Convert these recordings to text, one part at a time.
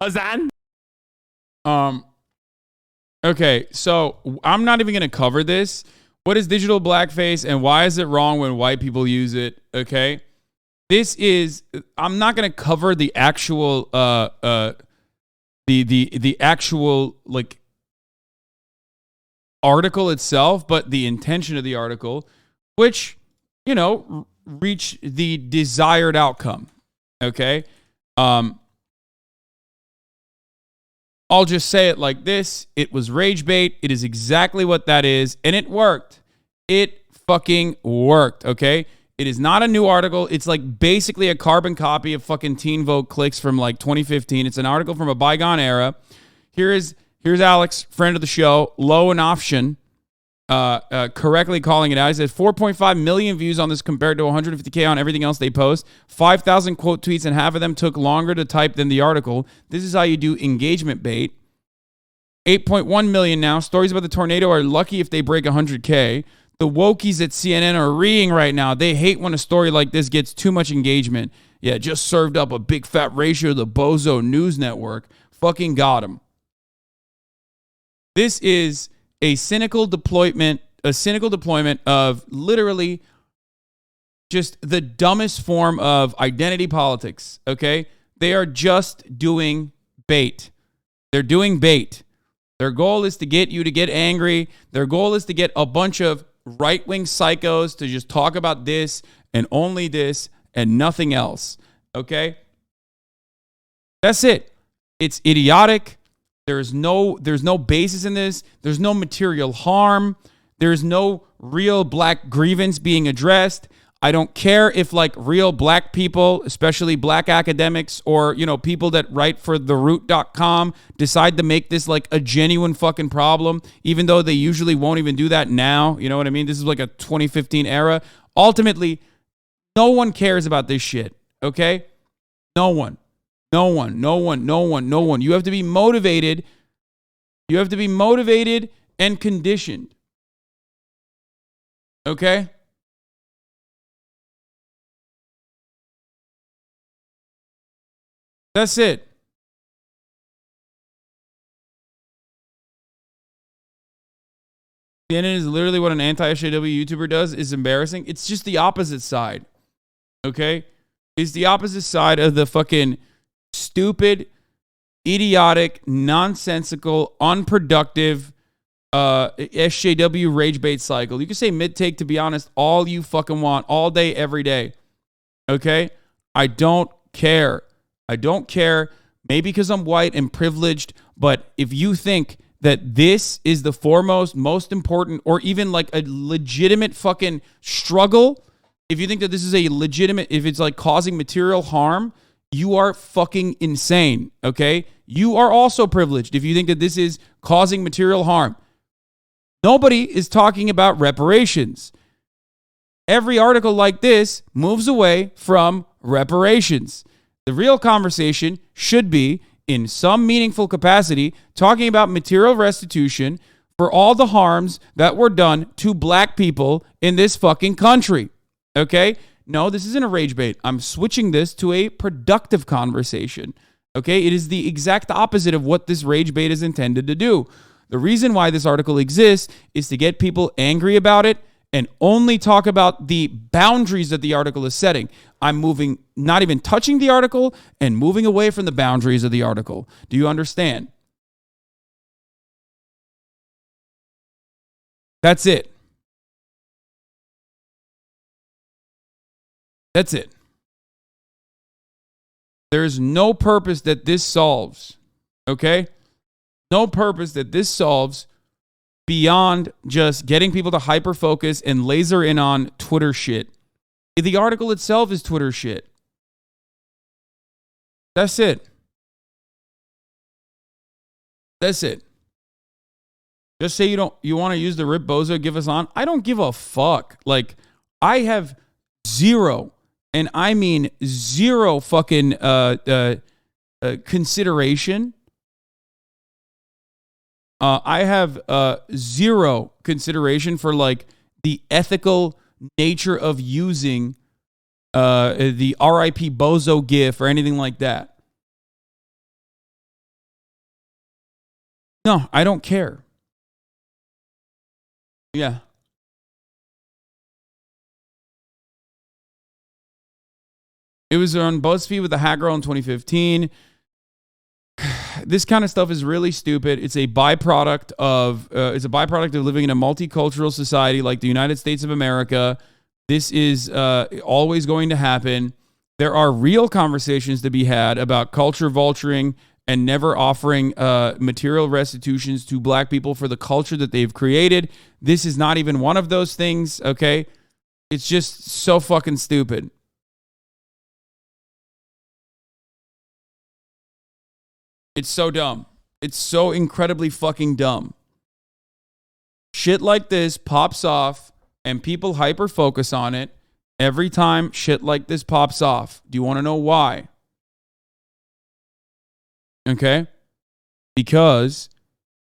Hasan? Okay, so I'm not even gonna cover this. What is digital blackface and why is it wrong when white people use it? Okay. I'm not gonna cover the actual the actual like article itself, but the intention of the article, which, reach the desired outcome. Okay. I'll just say it like this. It was rage bait. It is exactly what that is. And it worked. It fucking worked. Okay. It is not a new article. It's like basically a carbon copy of fucking Teen Vogue clicks from like 2015. It's an article from a bygone era. Here's Alex, friend of the show, Low and Option, correctly calling it out. He says 4.5 million views on this compared to 150K on everything else they post. 5,000 quote tweets, and half of them took longer to type than the article. This is how you do engagement bait. 8.1 million now. Stories about the tornado are lucky if they break 100K. The wokies at CNN are reeing right now. They hate when a story like this gets too much engagement. Yeah, just served up a big fat ratio to the Bozo News Network. Fucking got him. This is a cynical deployment of literally just the dumbest form of identity politics, okay? They are just doing bait. They're doing bait. Their goal is to get you to get angry. Their goal is to get a bunch of right-wing psychos to just talk about this and only this and nothing else, okay? That's it. It's idiotic. There's no basis in this. There's no material harm. There's no real black grievance being addressed. I don't care if like real black people, especially black academics or, people that write for theroot.com decide to make this like a genuine fucking problem, even though they usually won't even do that now. You know what I mean? This is like a 2015 era. Ultimately, no one cares about this shit. Okay? No one. No one. You have to be motivated. You have to be motivated and conditioned. Okay? That's it. CNN is literally what an anti-SJW YouTuber does. Is embarrassing. It's just the opposite side. Okay? It's the opposite side of the fucking stupid, idiotic, nonsensical, unproductive SJW rage bait cycle. You can say mid-take, to be honest, all you fucking want, all day, every day. Okay? I don't care. I don't care. Maybe because I'm white and privileged, but if you think that this is the foremost, most important, or even like a legitimate fucking struggle, if you think that this is a legitimate, if it's like causing material harm, you are fucking insane, okay? You are also privileged if you think that this is causing material harm. Nobody is talking about reparations. Every article like this moves away from reparations. The real conversation should be, in some meaningful capacity, talking about material restitution for all the harms that were done to black people in this fucking country, okay? No, this isn't a rage bait. I'm switching this to a productive conversation. Okay? It is the exact opposite of what this rage bait is intended to do. The reason why this article exists is to get people angry about it and only talk about the boundaries that the article is setting. I'm moving, not even touching the article and moving away from the boundaries of the article. Do you understand? That's it. That's it. There's no purpose that this solves, okay? No purpose that this solves beyond just getting people to hyper-focus and laser in on Twitter shit. The article itself is Twitter shit. That's it. That's it. Just say you want to use the Rip Bozo, give us on. I don't give a fuck. Like, I have zero, and I mean zero fucking consideration. I have zero consideration for like the ethical nature of using the RIP Bozo gif or anything like that. No, I don't care. Yeah. It was on BuzzFeed with the Hat Girl in 2015. This kind of stuff is really stupid. It's a byproduct of living in a multicultural society like the United States of America. This is always going to happen. There are real conversations to be had about culture vulturing and never offering material restitutions to black people for the culture that they've created. This is not even one of those things, okay? It's just so fucking stupid. It's so dumb. It's so incredibly fucking dumb. Shit like this pops off and people hyper focus on it every time shit like this pops off. Do you want to know why? Okay? Because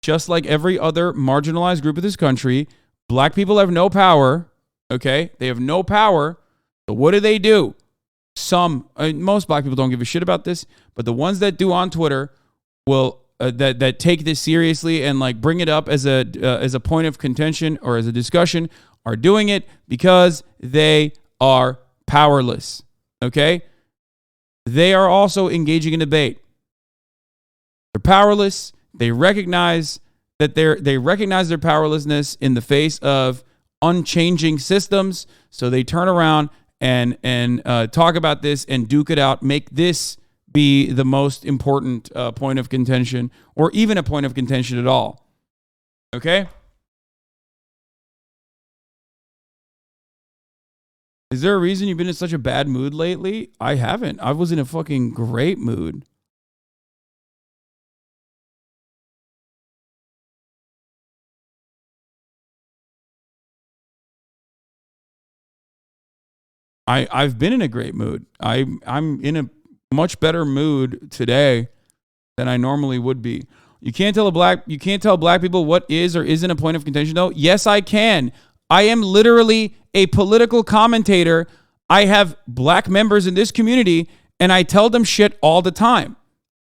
just like every other marginalized group of this country, black people have no power. Okay? They have no power. So what do? Most black people don't give a shit about this, but the ones that do on Twitter will that take this seriously and like bring it up as a point of contention or as a discussion are doing it because they are powerless. Okay? They are also engaging in debate. They're powerless. They recognize that they recognize their powerlessness in the face of unchanging systems. So they turn around and talk about this and duke it out, make this be the most important point of contention, or even a point of contention at all. Okay? Is there a reason you've been in such a bad mood lately? I haven't. I was in a fucking great mood. I've been in a great mood. I'm in a much better mood today than I normally would be. You can't tell black people what is or isn't a point of contention though. Yes, I can. I am literally a political commentator. I have black members in this community and I tell them shit all the time.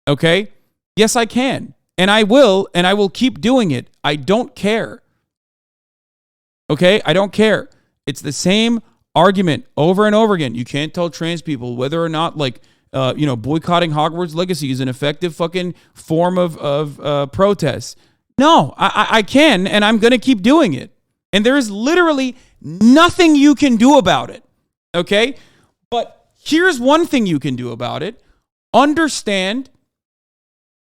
Okay? Yes, I can. And I will keep doing it. I don't care. Okay? I don't care. It's the same argument over and over again. You can't tell trans people whether or not boycotting Hogwarts Legacy is an effective fucking form of protest. No, I can, and I'm going to keep doing it. And there is literally nothing you can do about it. Okay? But here's one thing you can do about it. Understand,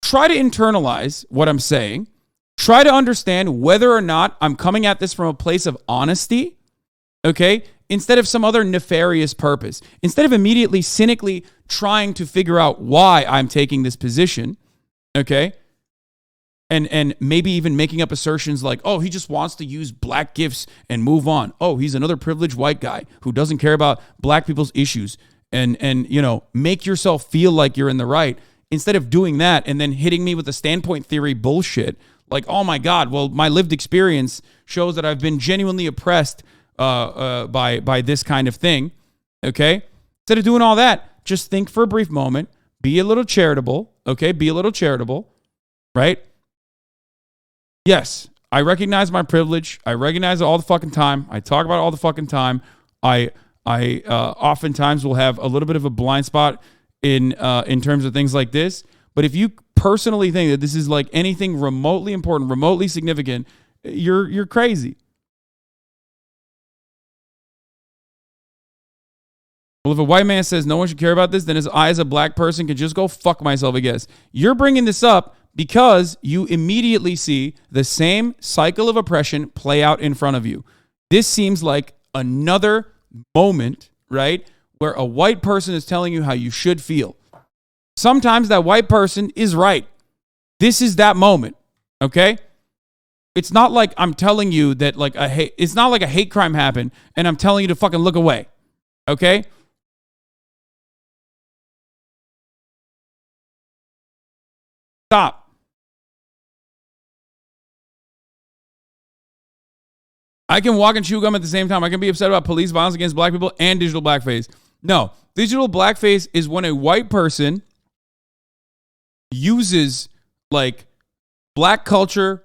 try to internalize what I'm saying. Try to understand whether or not I'm coming at this from a place of honesty. Okay? Instead of some other nefarious purpose. Instead of immediately cynically trying to figure out why I'm taking this position, okay? And maybe even making up assertions like, oh, he just wants to use black gifts and move on. Oh, he's another privileged white guy who doesn't care about black people's issues. And make yourself feel like you're in the right. Instead of doing that and then hitting me with the standpoint theory bullshit, like, oh my God, well, my lived experience shows that I've been genuinely oppressed by this kind of thing, okay? Instead of doing all that, just think for a brief moment, be a little charitable, okay? Be a little charitable, right? Yes, I recognize my privilege. I recognize it all the fucking time. I talk about it all the fucking time. I oftentimes will have a little bit of a blind spot in terms of things like this. But if you personally think that this is like anything remotely important, remotely significant, you're crazy. Well, if a white man says no one should care about this, then I as a black person can just go fuck myself, I guess. You're bringing this up because you immediately see the same cycle of oppression play out in front of you. This seems like another moment, right, where a white person is telling you how you should feel. Sometimes that white person is right. This is that moment, okay? It's not like I'm telling you that it's not like a hate crime happened and I'm telling you to fucking look away, okay? Stop. I can walk and chew gum at the same time. I can be upset about police violence against black people and digital blackface. No, digital blackface is when a white person uses like black culture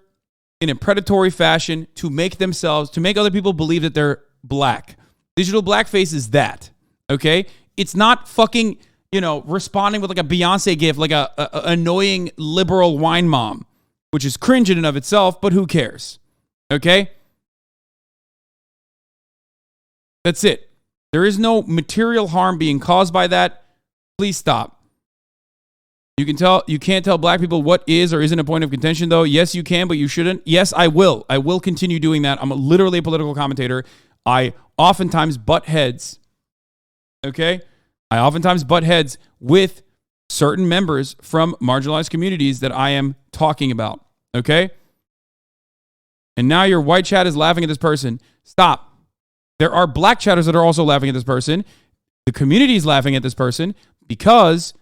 in a predatory fashion to make other people believe that they're black. Digital blackface is that, okay? It's not fucking, responding with like a Beyonce gift, like a annoying liberal wine mom, which is cringe in and of itself, but who cares, okay? That's it. There is no material harm being caused by that. Please stop. You can't tell black people what is or isn't a point of contention, though. Yes, you can, but you shouldn't. Yes, I will. I will continue doing that. I'm literally a political commentator. I oftentimes butt heads. Okay? I oftentimes butt heads with certain members from marginalized communities that I am talking about. Okay? And now your white chat is laughing at this person. Stop. There are black chatters that are also laughing at this person. The community is laughing at this person because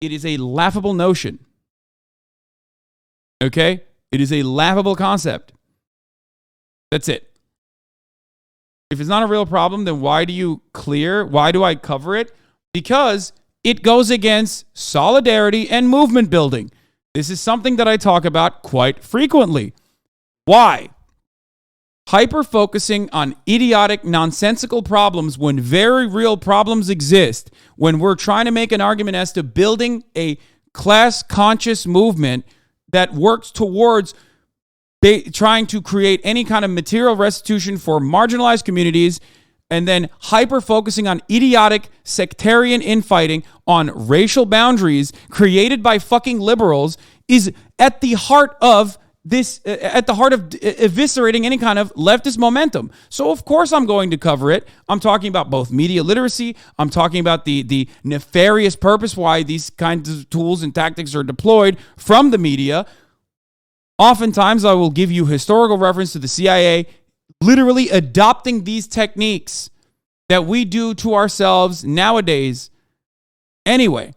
it is a laughable notion. Okay? It is a laughable concept. That's it. If it's not a real problem, then why do I cover it? Because it goes against solidarity and movement building. This is something that I talk about quite frequently. Why? Hyper-focusing on idiotic, nonsensical problems when very real problems exist, when we're trying to make an argument as to building a class-conscious movement that works towards trying to create any kind of material restitution for marginalized communities, and then hyper-focusing on idiotic sectarian infighting on racial boundaries created by fucking liberals is at the heart of eviscerating any kind of leftist momentum. So of course I'm going to cover it. I'm talking about both media literacy. I'm talking about the nefarious purpose why these kinds of tools and tactics are deployed from the media. Oftentimes I will give you historical reference to the CIA literally adopting these techniques that we do to ourselves nowadays. Anyway,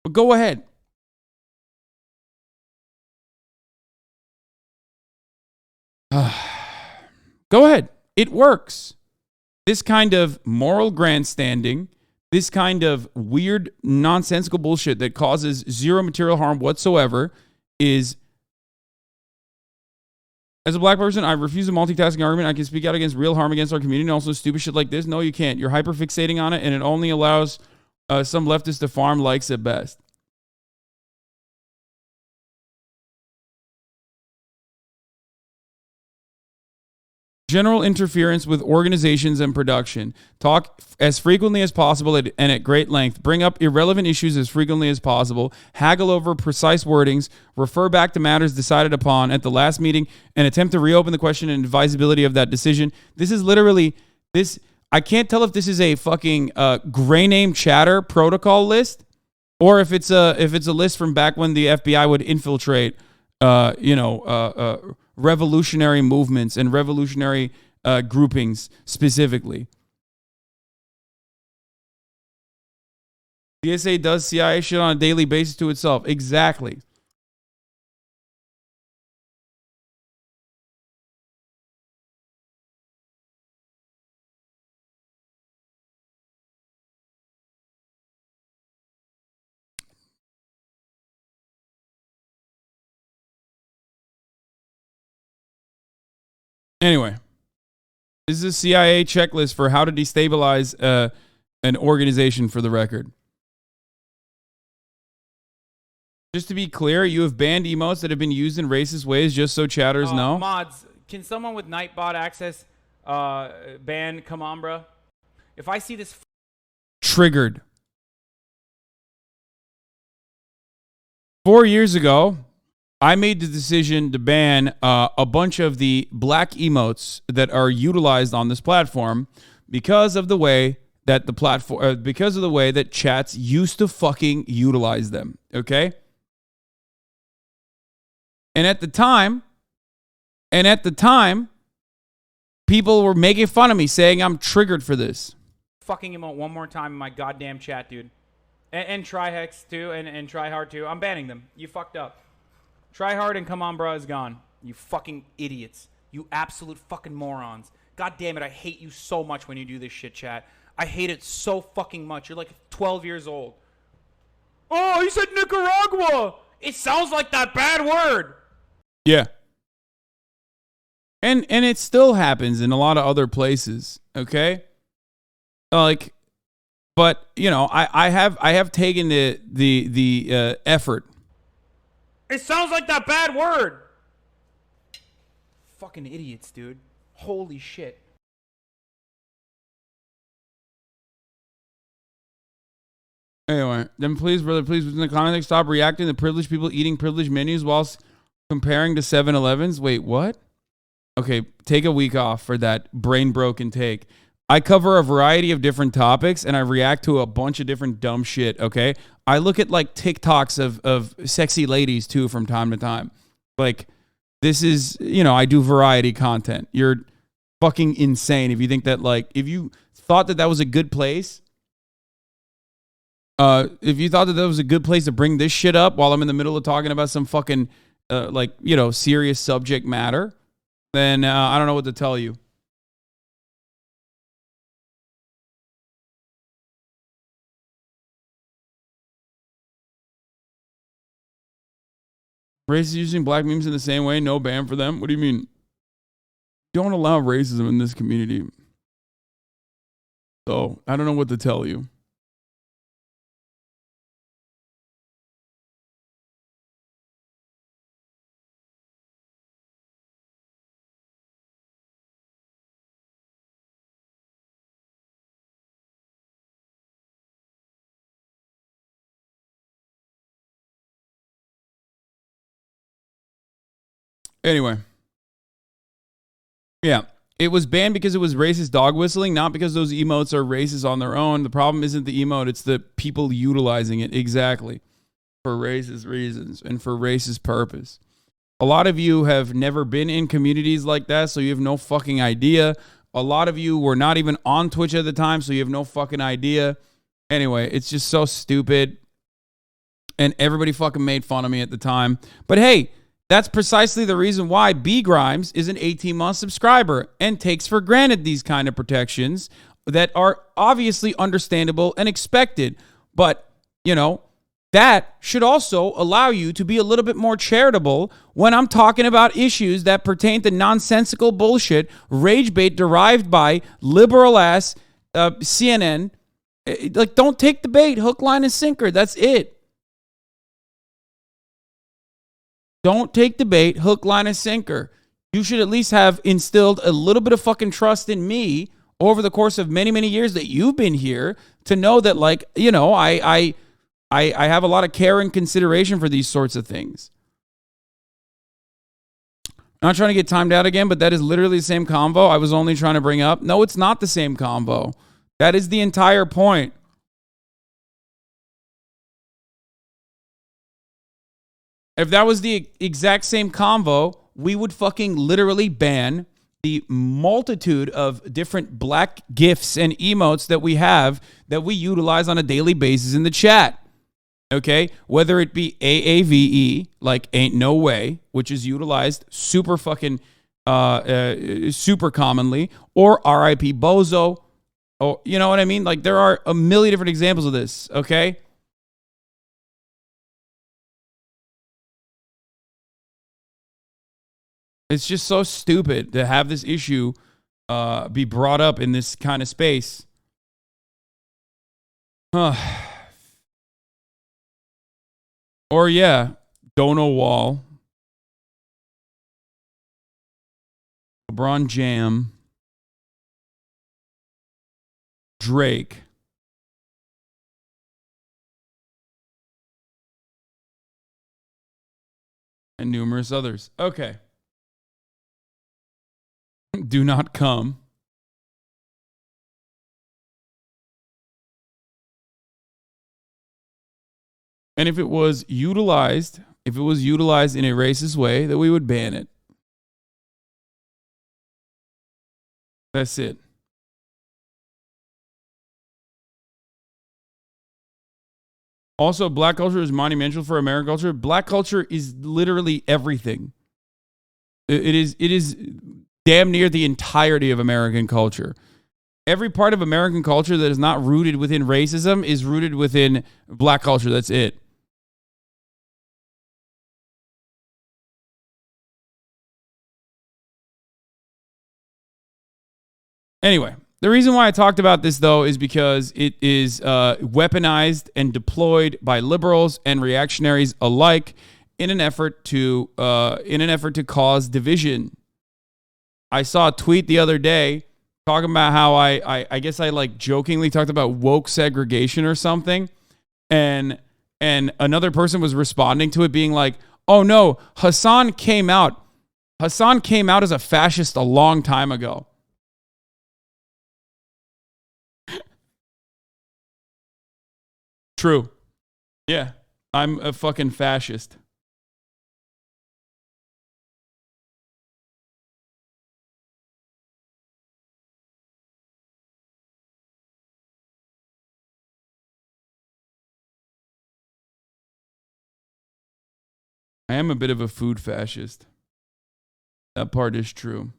but go ahead. Go ahead. It works. This kind of moral grandstanding, this kind of weird, nonsensical bullshit that causes zero material harm whatsoever is, as a black person, I refuse a multitasking argument. I can speak out against real harm against our community and also stupid shit like this. No, you can't. You're hyper-fixating on it, and it only allows some leftists to farm likes at best. General interference with organizations and production. Talk as frequently as possible and at great length. Bring up irrelevant issues as frequently as possible. Haggle over precise wordings. Refer back to matters decided upon at the last meeting and attempt to reopen the question and advisability of that decision. This is literally this. I can't tell if this is a fucking gray name chatter protocol list or if it's a list from back when the FBI would infiltrate, revolutionary movements and revolutionary groupings specifically. CSA does CIA shit on a daily basis to itself. Exactly. Anyway, this is a CIA checklist for how to destabilize an organization, for the record. Just to be clear, you have banned emotes that have been used in racist ways just so chatters know. Mods, can someone with Nightbot access ban Come On, bro? If I see this... Triggered. 4 years ago, I made the decision to ban a bunch of the black emotes that are utilized on this platform because of the way that because of the way that chats used to fucking utilize them. Okay. And at the time, people were making fun of me, saying I'm triggered for this. Fucking emote one more time in my goddamn chat, dude. And Trihex too, and Tryhard too. I'm banning them. You fucked up. Try Hard and Come On Bro is gone. You fucking idiots. You absolute fucking morons. God damn it, I hate you so much when you do this shit, chat. I hate it so fucking much. You're like 12 years old. Oh, he said Nicaragua. It sounds like that bad word. Yeah. And it still happens in a lot of other places, okay? Like, but you know, I have taken the effort. It sounds like that bad word. Fucking idiots, dude. Holy shit. Anyway, then please, brother, please, within the context, stop reacting to privileged people eating privileged menus whilst comparing to 7-Elevens. Wait, what? Okay, take a week off for that brain broken take. I cover a variety of different topics and I react to a bunch of different dumb shit, okay? I look at like TikToks of sexy ladies too from time to time. Like, this is, you know, I do variety content. You're fucking insane if you think that, like, if you thought that was a good place, if you thought that was a good place to bring this shit up while I'm in the middle of talking about some fucking, like, you know, serious subject matter, then I don't know what to tell you. Racists using black memes in the same way, no ban for them? What do you mean? Don't allow racism in this community. So, I don't know what to tell you. Anyway. Yeah. It was banned because it was racist dog whistling, not because those emotes are racist on their own. The problem isn't the emote, it's the people utilizing it. Exactly. For racist reasons and for racist purpose. A lot of you have never been in communities like that, so you have no fucking idea. A lot of you were not even on Twitch at the time, so you have no fucking idea. Anyway, it's just so stupid. And everybody fucking made fun of me at the time. But hey, that's precisely the reason why B Grimes is an 18-month subscriber and takes for granted these kind of protections that are obviously understandable and expected. But, you know, that should also allow you to be a little bit more charitable when I'm talking about issues that pertain to nonsensical bullshit, rage bait derived by liberal-ass CNN. Like, don't take the bait, hook, line, and sinker. That's it. Don't take the bait, hook, line, and sinker. You should at least have instilled a little bit of fucking trust in me over the course of many, many years that you've been here to know that, like, you know, I have a lot of care and consideration for these sorts of things. I'm not trying to get timed out again, but that is literally the same convo I was only trying to bring up. No, it's not the same convo. That is the entire point. If that was the exact same convo, we would fucking literally ban the multitude of different black GIFs and emotes that we have that we utilize on a daily basis in the chat. Okay? Whether it be AAVE, like ain't no way, which is utilized super fucking super commonly, or RIP Bozo, or you know what I mean? Like, there are a million different examples of this, okay? It's just so stupid to have this issue be brought up in this kind of space. Or yeah, Dono Wall, LeBron Jam, Drake, and numerous others. Okay. Do not come. And if it was utilized in a racist way, that we would ban it. That's it. Also, black culture is monumental for American culture. Black culture is literally everything. It is damn near the entirety of American culture. Every part of American culture that is not rooted within racism is rooted within black culture. That's it. Anyway, the reason why I talked about this, though, is because it is weaponized and deployed by liberals and reactionaries alike in an effort to cause division. I saw a tweet the other day talking about how I guess I like jokingly talked about woke segregation or something, and another person was responding to it being like, "Oh no, Hasan came out as a fascist a long time ago." True. Yeah. I'm a fucking fascist. I am a bit of a food fascist. That part is true.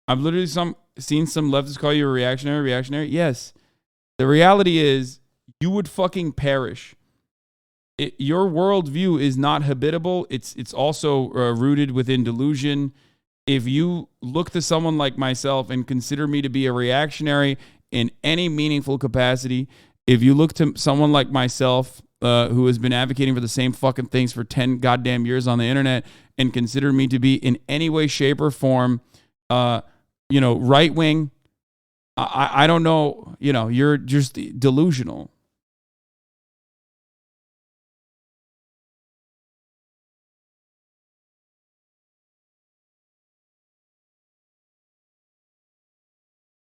I've literally seen some leftists call you a reactionary. Yes. The reality is you would fucking perish. Your worldview is not habitable. It's also rooted within delusion. If you look to someone like myself and consider me to be a reactionary in any meaningful capacity, if you look to someone like myself who has been advocating for the same fucking things for 10 goddamn years on the internet and consider me to be in any way, shape, or form, right wing, I don't know, you're just delusional.